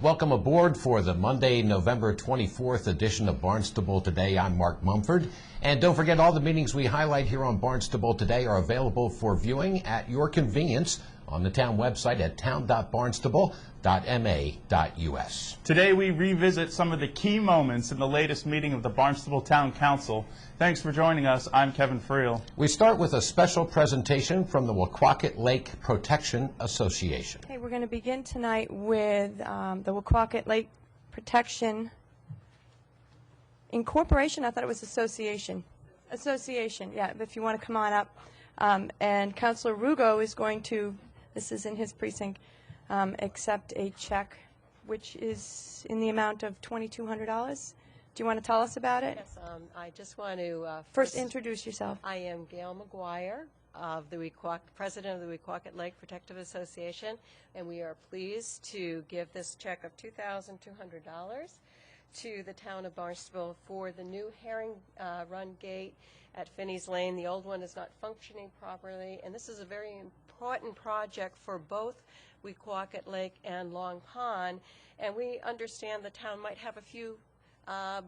Welcome aboard for the Monday, November 24th edition of Barnstable Today. I'm Mark Mumford. And don't forget, all the meetings we highlight here on Barnstable Today are available for viewing at your convenience on the town website at town.barnstable.ma.us. Today we revisit some of the key moments in the latest meeting of the Barnstable Town Council. Thanks for joining us. I'm Kevin Friel. We start with a special presentation from the Wequaquet Lake Protection Association. Okay, we're going to begin tonight with the Wequaquet Lake Protection Incorporation. I thought it was Association. Association, yeah, if you want to come on up. And Councilor Rugo is going to, this is in his precinct, accept a check which is in the amount of $2,200. Do you want to tell us about it? Yes, I just want to first introduce yourself. I am Gail McGuire, of the President of the Wequaquet Lake Protective Association, and we are pleased to give this check of $2,200 to the town of Barnstable for the new herring run gate at Finney's Lane. The old one is not functioning properly, and this is a very important project for both Wequaquet Lake and Long Pond, and we understand the town might have a few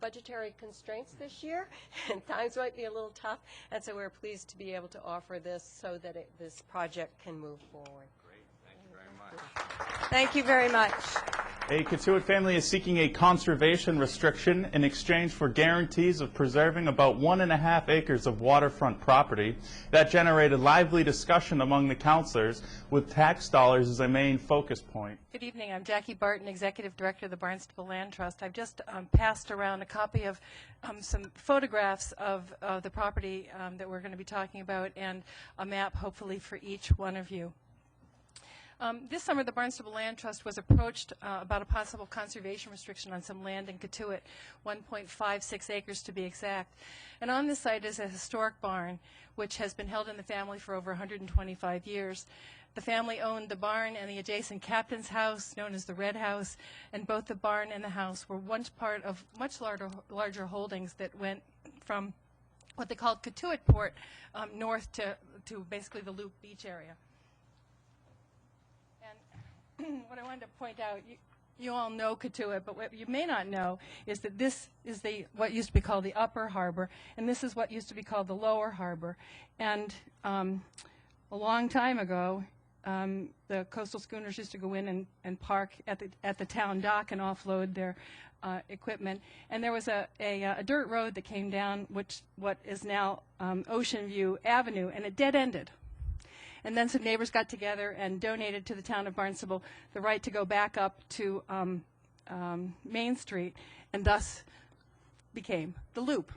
budgetary constraints this year, and times might be a little tough, and so we're pleased to be able to offer this so that this project can move forward. Great, thank you very much. Thank you very much. A Katuitt family is seeking a conservation restriction in exchange for guarantees of preserving about 1.5 acres of waterfront property. That generated lively discussion among the councilors, with tax dollars as a main focus point. Good evening. I'm Jackie Barton, Executive Director of the Barnstable Land Trust. I've just passed around a copy of some photographs of the property that we're going to be talking about, and a map, hopefully, for each one of you. This summer, the Barnstable Land Trust was approached about a possible conservation restriction on some land in Katuitt, 1.56 acres to be exact. And on this site is a historic barn, which has been held in the family for over 125 years. The family owned the barn and the adjacent captain's house, known as the Red House, and both the barn and the house were once part of much larger holdings that went from what they called Katuitt Port north to basically the Loop Beach area. What I wanted to point out, you all know Katuitt, but what you may not know is that this is what used to be called the Upper Harbor, and this is what used to be called the Lower Harbor. And a long time ago, the coastal schooners used to go in and park at the town dock and offload their equipment. And there was a dirt road that came down, what is now Ocean View Avenue, and it dead-ended. And then some neighbors got together and donated to the town of Barnstable the right to go back up to Main Street, and thus became the Loop.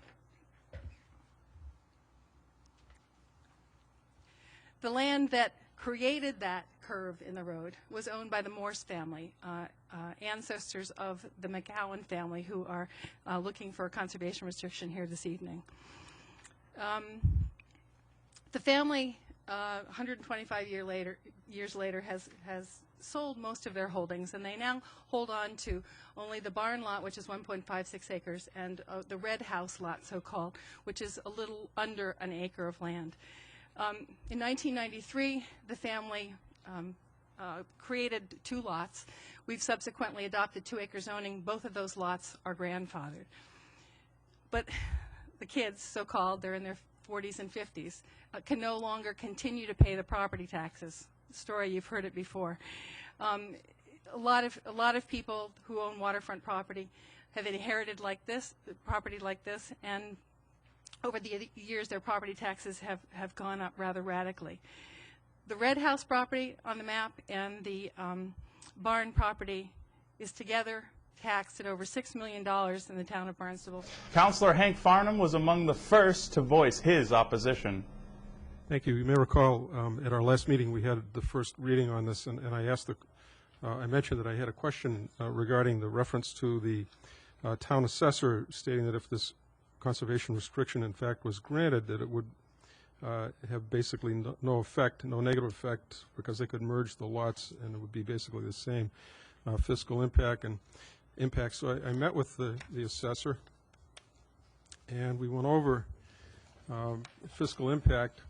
The land that created that curve in the road was owned by the Morse family, ancestors of the McGowan family, who are looking for a conservation restriction here this evening. The family 125 years later has sold most of their holdings, and they now hold on to only the barn lot, which is 1.56 acres, and the Red House lot, so-called, which is a little under an acre of land. In 1993, the family created 2 lots. We've subsequently adopted 2-acre zoning. Both of those lots are grandfathered. But the kids, so-called, they're in their 40s and 50s, can no longer continue to pay the property taxes. Story, you've heard it before. A lot of people who own waterfront property have inherited property like this, and over the years their property taxes have gone up rather radically. The Red House property on the map and the barn property is together taxed at over $6 million in the town of Barnstable. Councilor Hank Farnham was among the first to voice his opposition. Thank you. You may recall at our last meeting we had the first reading on this, and I asked I mentioned that I had a question regarding the reference to the town assessor stating that if this conservation restriction in fact was granted, that it would have basically no effect, no negative effect, because they could merge the lots and it would be basically the same fiscal impact. So I met with the assessor, and we went over fiscal impact,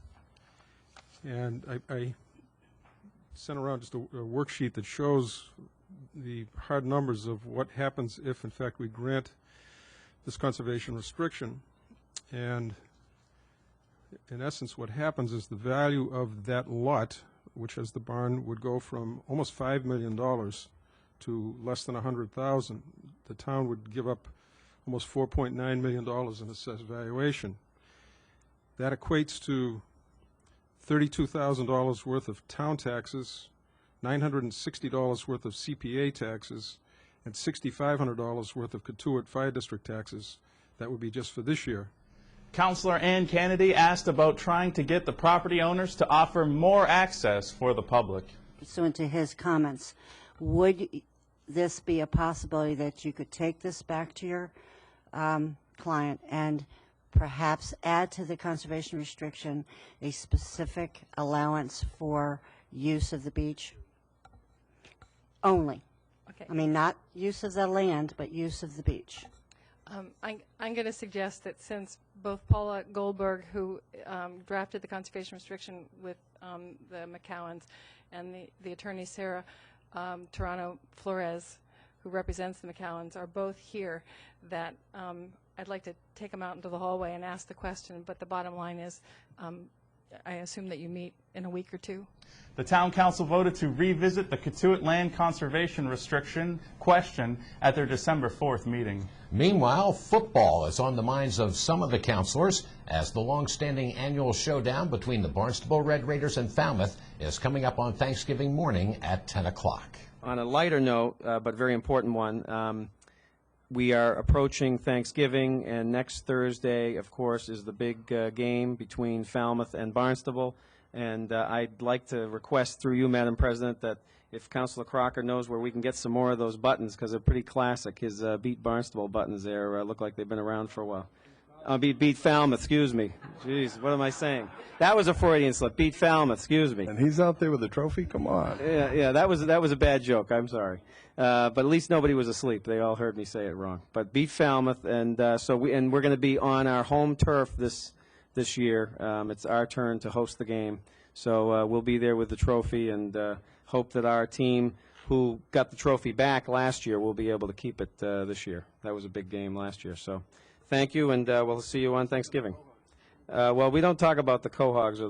and I sent around just a worksheet that shows the hard numbers of what happens if, in fact, we grant this conservation restriction. And in essence, what happens is the value of that lot, which as the barn would go from almost $5 million to less than $100,000, the town would give up almost $4.9 million in assessed valuation. That equates to $32,000 worth of town taxes, $960 worth of CPA taxes, and $6,500 worth of Katuitt Fire District taxes. That would be just for this year. Councilor Ann Kennedy asked about trying to get the property owners to offer more access for the public. Pursuant to his comments, would this be a possibility that you could take this back to your client and perhaps add to the conservation restriction a specific allowance for use of the beach only? Okay. I mean, not use of the land, but use of the beach. I'm going to suggest that since both Paula Goldberg, who drafted the conservation restriction with the McCowans, and the attorney Sarah Toronto Flores, who represents the McCowans, are both here, that I'd like to take them out into the hallway and ask the question. But the bottom line is, I assume that you meet in a week or two. The Town Council voted to revisit the Katuitt land conservation restriction question at their December 4th meeting. Meanwhile, football is on the minds of some of the councilors as the long-standing annual showdown between the Barnstable Red Raiders and Falmouth is coming up on Thanksgiving morning at 10 o'clock. On a lighter note, but very important one, we are approaching Thanksgiving, and next Thursday, of course, is the big game between Falmouth and Barnstable. And I'd like to request through you, Madam President, that if Councilor Crocker knows where we can get some more of those buttons, because they're pretty classic. His Beat Barnstable buttons there look like they've been around for a while. Beat Falmouth, excuse me. Jeez, what am I saying? That was a Freudian slip. Beat Falmouth, excuse me. And he's out there with a trophy? Come on. Yeah, that was a bad joke. I'm sorry. But at least nobody was asleep. They all heard me say it wrong. But beat Falmouth, and we're going to be on our home turf this year. It's our turn to host the game. So we'll be there with the trophy, and hope that our team, who got the trophy back last year, will be able to keep it this year. That was a big game last year. So thank you, and we'll see you on Thanksgiving. Well, we don't talk about the quahogs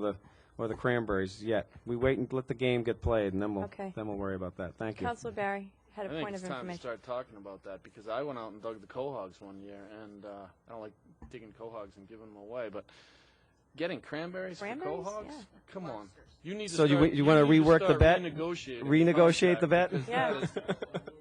or the cranberries yet. We wait and let the game get played, and then we'll worry about that. Thank you. Councilor Barry had a point of I think it's time to information. start talking about that, because I went out and dug the quahogs one year, and I don't like digging quahogs and giving them away, but getting cranberries for quahogs? Yeah. Come on. You need to So start, you want to rework the bet? Renegotiate the bet? Yeah.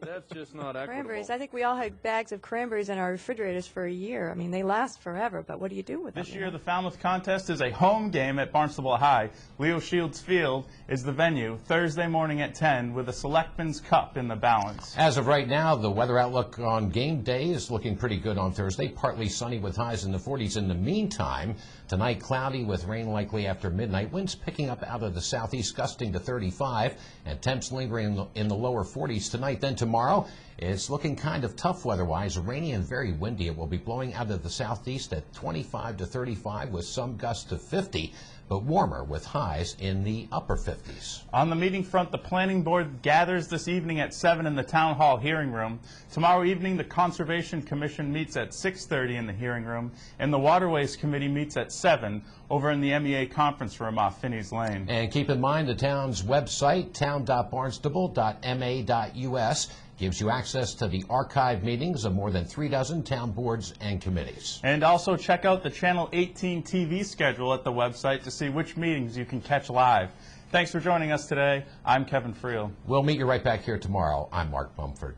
That's just not equitable. Cranberries. I think we all had bags of cranberries in our refrigerators for a year. I mean, they last forever, but what do you do with them? This year, the Falmouth contest is a home game at Barnstable High. Leo Shields Field is the venue, Thursday morning at 10, with a Selectmen's Cup in the balance. As of right now, the weather outlook on game day is looking pretty good on Thursday. Partly sunny with highs in the 40s. In the meantime, tonight cloudy with rain likely after midnight. Winds picking up out of the southeast, gusting to 35, and temps lingering in the lower 40s tonight. Then tomorrow, it's looking kind of tough weather-wise, rainy and very windy. It will be blowing out of the southeast at 25 to 35 with some gusts to 50, but warmer with highs in the upper 50s. On the meeting front, the Planning Board gathers this evening at 7 in the Town Hall hearing room. Tomorrow evening, the Conservation Commission meets at 6:30 in the hearing room, and the Waterways Committee meets at 7 over in the MEA conference room off Finney's Lane. And keep in mind the town's website, town.barnstable.ma.us, gives you access to the archive meetings of more than 36 town boards and committees. And also check out the Channel 18 TV schedule at the website to see which meetings you can catch live. Thanks for joining us today. I'm Kevin Friel. We'll meet you right back here tomorrow. I'm Mark Mumford.